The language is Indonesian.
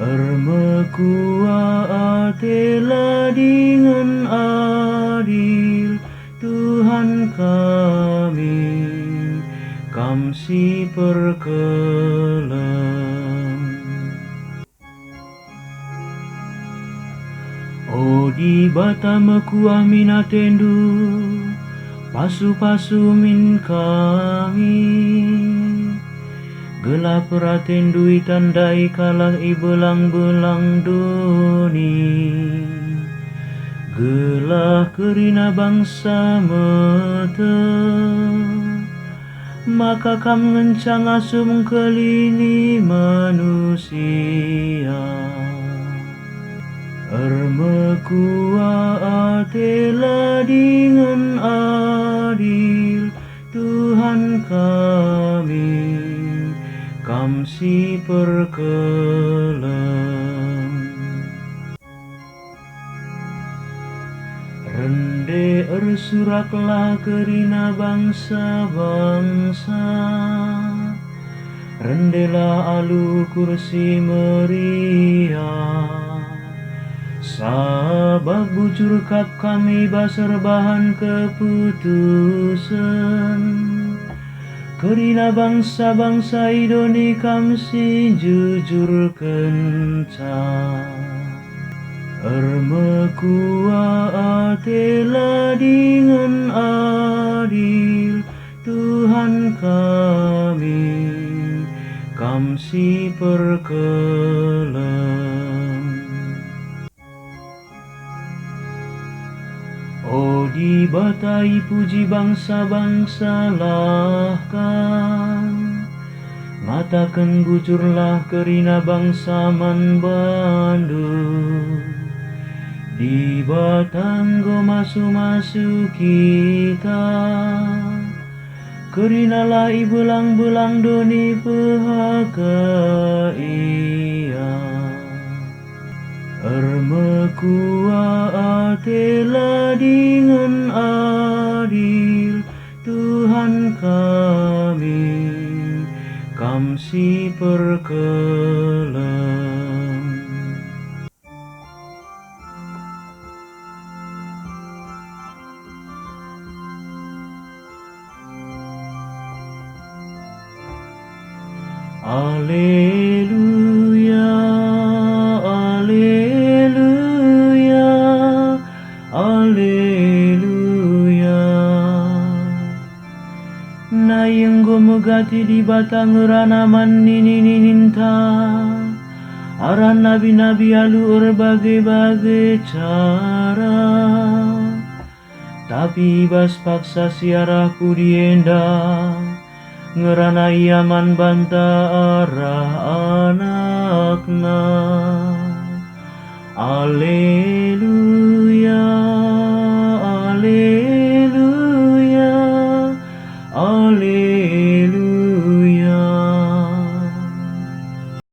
Ermekua atelah dengan adil Tuhan kami, kamsi perkelam. O di bata mekuah minatendu, pasu-pasu min kami. Gelap ratendu itandai kalah ibelang-belang doni. Gelah kerina bangsa mete, maka kam ngencang asum kelini manusia. Ermekua atelah dengan adil Tuhan kami, kamsi perkelam. Rende ersuraklah kerina bangsa-bangsa, rendelah alu kursi meriah. Sabab bujur kap kami baserbahan keputusan, kerina bangsa-bangsa idoni kamsi jujur kencang. Ermekua atelah dengan adil Tuhan kami, kamsi perkelam. O di batai puji bangsa-bangsa lahkan, ngatakan bujurlah kerina bangsa man bandu. Di batanggo masu-masu kita, kerinalah ibelang-belang doni pehaka ia. Ermekua atelah dengan adil Tuhan kami, kamsi perkelam. Alleluia, alleluia, alleluia. Nayeng gomegati di batang ranaman nininta, aran nabi-nabi alu berbagai-bagai cara. Tapi bas paksa siarahku dienda, ngerana iaman banta arah anakna. Alleluia.